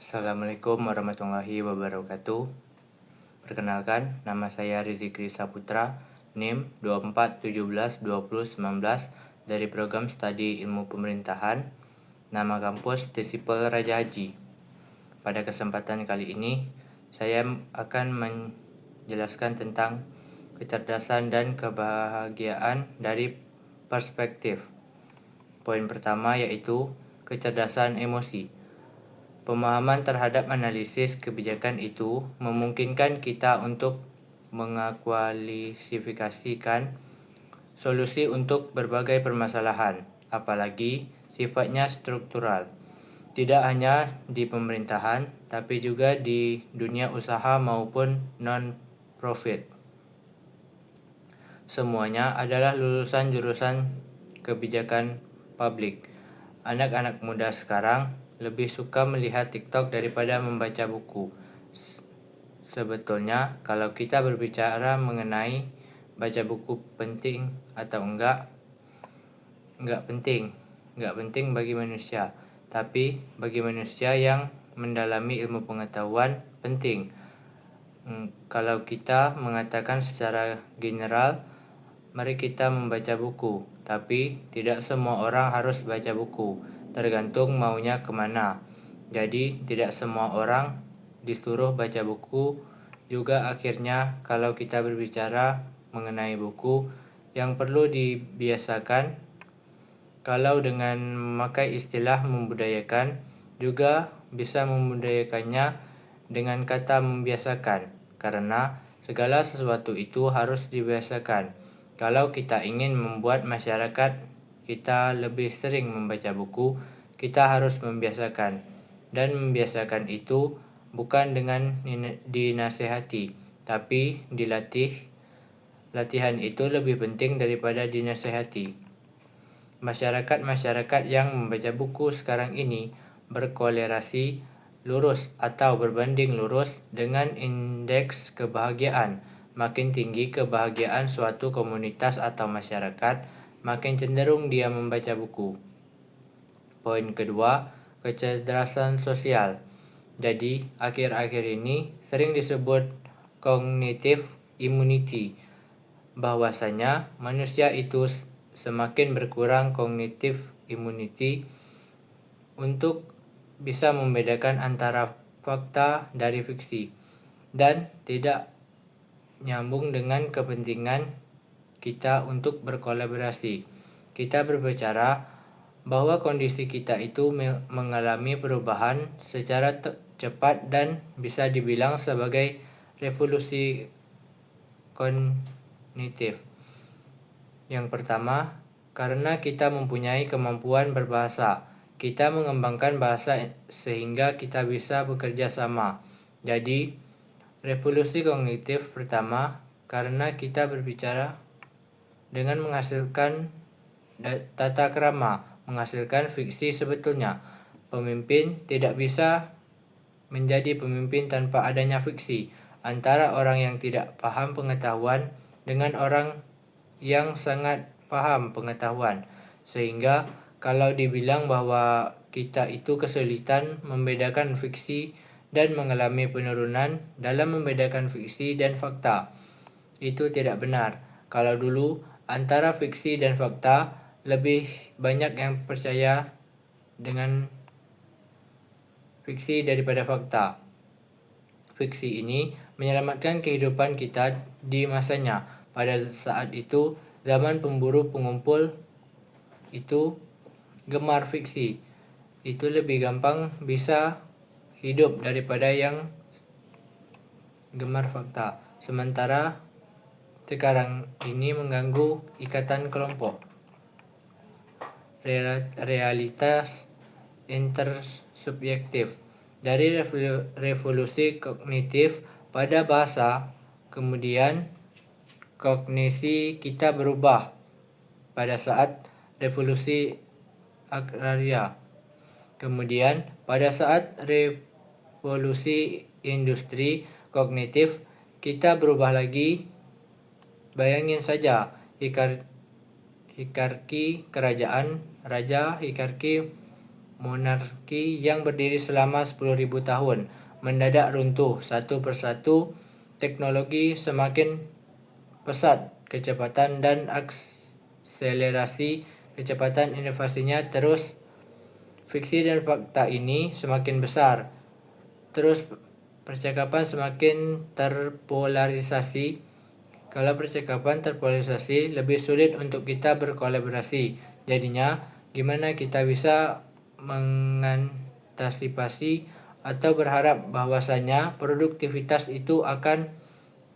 Assalamualaikum warahmatullahi wabarakatuh. Perkenalkan, nama saya Rizky Saputra, NIM 24172019 dari program Studi Ilmu Pemerintahan, nama kampus Disipel Raja Haji. Pada kesempatan kali ini, saya akan menjelaskan tentang kecerdasan dan kebahagiaan dari perspektif. Poin pertama yaitu kecerdasan emosi. Pemahaman terhadap analisis kebijakan itu memungkinkan kita untuk mengakualifikasikan solusi untuk berbagai permasalahan, apalagi sifatnya struktural. Tidak hanya di pemerintahan, tapi juga di dunia usaha maupun non-profit. Semuanya adalah lulusan jurusan kebijakan publik. Anak-anak muda sekarang lebih suka melihat TikTok daripada membaca buku. Sebetulnya, kalau kita berbicara mengenai baca buku penting atau enggak penting bagi manusia. Tapi bagi manusia yang mendalami ilmu pengetahuan penting. Kalau kita mengatakan secara general, mari kita membaca buku. Tapi tidak semua orang harus baca buku, tergantung maunya kemana. Jadi tidak semua orang disuruh baca buku. Juga akhirnya kalau kita berbicara mengenai buku, yang perlu dibiasakan, kalau dengan memakai istilah membudayakan, juga bisa membudayakannya dengan kata membiasakan, karena segala sesuatu itu harus dibiasakan. Kalau kita ingin membuat masyarakat kita lebih sering membaca buku, kita harus membiasakan. Dan membiasakan itu bukan dengan dinasehati, tapi dilatih. Latihan itu lebih penting daripada dinasehati. Masyarakat yang membaca buku sekarang ini berkolerasi lurus atau berbanding lurus dengan indeks kebahagiaan. Makin tinggi kebahagiaan suatu komunitas atau masyarakat, makin cenderung dia membaca buku. Poin kedua, kecerdasan sosial. Jadi, akhir-akhir ini sering disebut cognitive immunity, bahwasanya manusia itu semakin berkurang cognitive immunity untuk bisa membedakan antara fakta dari fiksi, dan tidak nyambung dengan kepentingan kita untuk berkolaborasi. Kita berbicara bahwa kondisi kita itu mengalami perubahan secara cepat dan bisa dibilang sebagai revolusi kognitif. Yang pertama, karena kita mempunyai kemampuan berbahasa, kita mengembangkan bahasa sehingga kita bisa bekerja sama. Jadi, revolusi kognitif pertama karena kita berbicara dengan menghasilkan tata krama, menghasilkan fiksi. Sebetulnya, pemimpin tidak bisa menjadi pemimpin tanpa adanya fiksi antara orang yang tidak paham pengetahuan dengan orang yang sangat paham pengetahuan. Sehingga kalau dibilang bahwa kita itu kesulitan membedakan fiksi dan mengalami penurunan dalam membedakan fiksi dan fakta, itu tidak benar. Kalau dulu antara fiksi dan fakta lebih banyak yang percaya dengan fiksi daripada fakta. Fiksi ini menyelamatkan kehidupan kita di masanya. Pada saat itu, zaman pemburu pengumpul itu gemar fiksi. Itu lebih gampang bisa hidup daripada yang gemar fakta. Sementara sekarang ini mengganggu ikatan kelompok. Realitas intersubjektif. Dari revolusi kognitif pada bahasa, kemudian kognisi kita berubah pada saat revolusi agraria. Kemudian pada saat revolusi industri, kognitif kita berubah lagi. Bayangin saja, hierarki kerajaan, raja, hierarki monarki yang berdiri selama 10.000 tahun mendadak runtuh satu persatu. Teknologi semakin pesat, kecepatan dan akselerasi kecepatan inovasinya terus. Fiksi dan fakta ini semakin besar. Terus percakapan semakin terpolarisasi. Kalau percakapan terpolarisasi, lebih sulit untuk kita berkolaborasi. Jadinya, gimana kita bisa mengantisipasi atau berharap bahwasanya produktivitas itu akan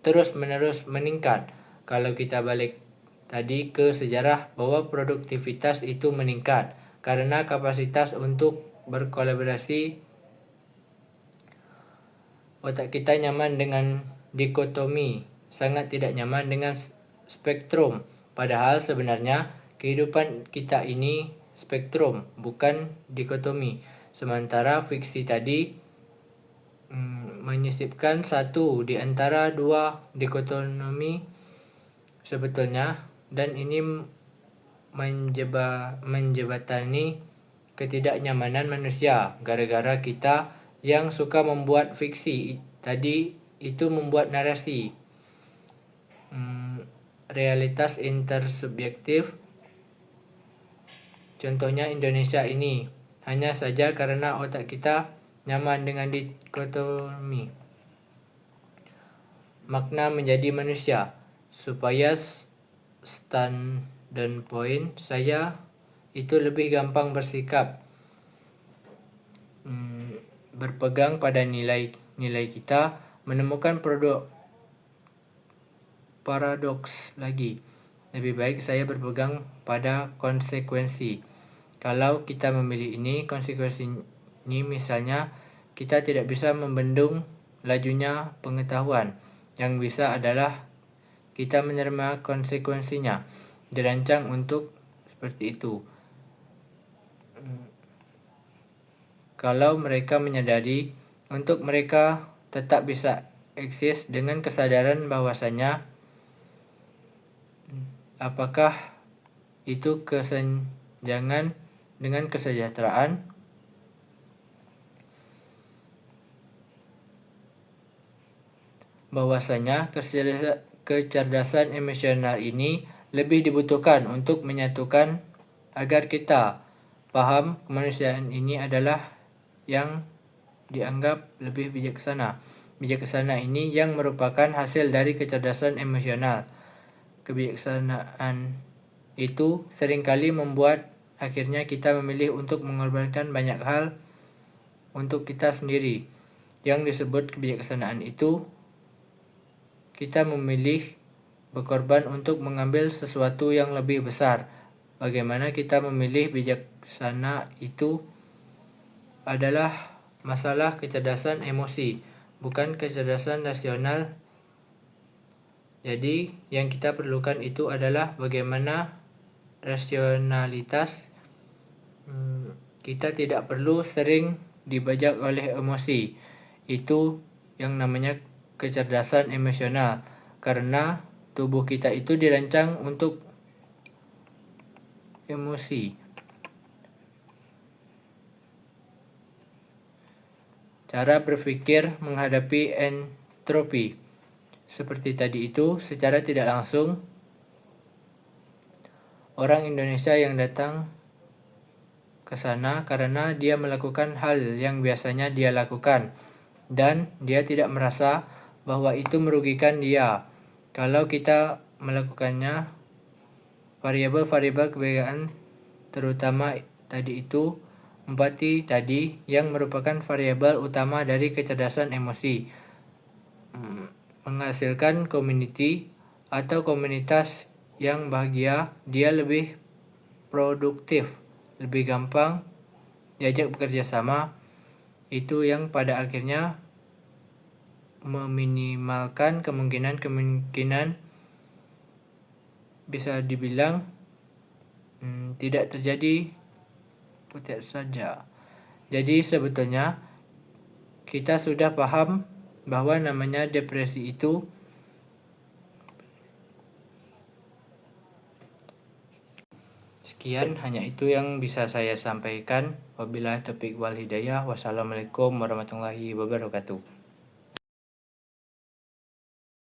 terus-menerus meningkat. Kalau kita balik tadi ke sejarah bahwa produktivitas itu meningkat karena kapasitas untuk berkolaborasi. Otak kita nyaman dengan dikotomi, sangat tidak nyaman dengan spektrum. Padahal sebenarnya kehidupan kita ini spektrum, bukan dikotomi. Sementara fiksi tadi menyisipkan satu di antara dua dikotomi sebetulnya, dan ini menjebatani ketidaknyamanan manusia gara-gara kita yang suka membuat fiksi tadi itu membuat narasi realitas intersubjektif. Contohnya Indonesia ini, hanya saja karena otak kita nyaman dengan dikotomi. Makna menjadi manusia. Supaya standpoint saya itu lebih gampang bersikap, berpegang pada nilai-nilai kita, menemukan paradoks lagi. Lebih baik saya berpegang pada konsekuensi. Kalau kita memilih ini, konsekuensi ini misalnya kita tidak bisa membendung lajunya pengetahuan. Yang bisa adalah kita menerima konsekuensinya. Dirancang untuk seperti itu. Kalau mereka menyadari untuk mereka tetap bisa eksis dengan kesadaran bahwasanya apakah itu kesenjangan dengan kesejahteraan. Bahwasanya kecerdasan emosional ini lebih dibutuhkan untuk menyatukan agar kita paham kemanusiaan ini adalah yang dianggap lebih bijaksana. Bijaksana ini yang merupakan hasil dari kecerdasan emosional. Kebijaksanaan itu seringkali membuat akhirnya kita memilih untuk mengorbankan banyak hal untuk kita sendiri. Yang disebut kebijaksanaan itu kita memilih berkorban untuk mengambil sesuatu yang lebih besar. Bagaimana kita memilih bijaksana itu adalah masalah kecerdasan emosi, bukan kecerdasan rasional. Jadi yang kita perlukan itu adalah bagaimana rasionalitas. Kita tidak perlu sering dibajak oleh emosi. Itu yang namanya kecerdasan emosional, karena tubuh kita itu dirancang untuk emosi. Cara berpikir menghadapi entropi. Seperti tadi itu, secara tidak langsung, orang Indonesia yang datang ke sana karena dia melakukan hal yang biasanya dia lakukan, dan dia tidak merasa bahwa itu merugikan dia. Kalau kita melakukannya, variabel-variabel kebiasaan terutama tadi itu, empati tadi yang merupakan variabel utama dari kecerdasan emosi, menghasilkan community atau komunitas yang bahagia. Dia lebih produktif, lebih gampang diajak bekerja sama. Itu yang pada akhirnya meminimalkan kemungkinan bisa dibilang tidak terjadi putar saja. Jadi sebetulnya kita sudah paham bahwa namanya depresi itu sekian, hanya itu yang bisa saya sampaikan. Wabillahi taufiq wal hidayah. Wassalamualaikum warahmatullahi wabarakatuh.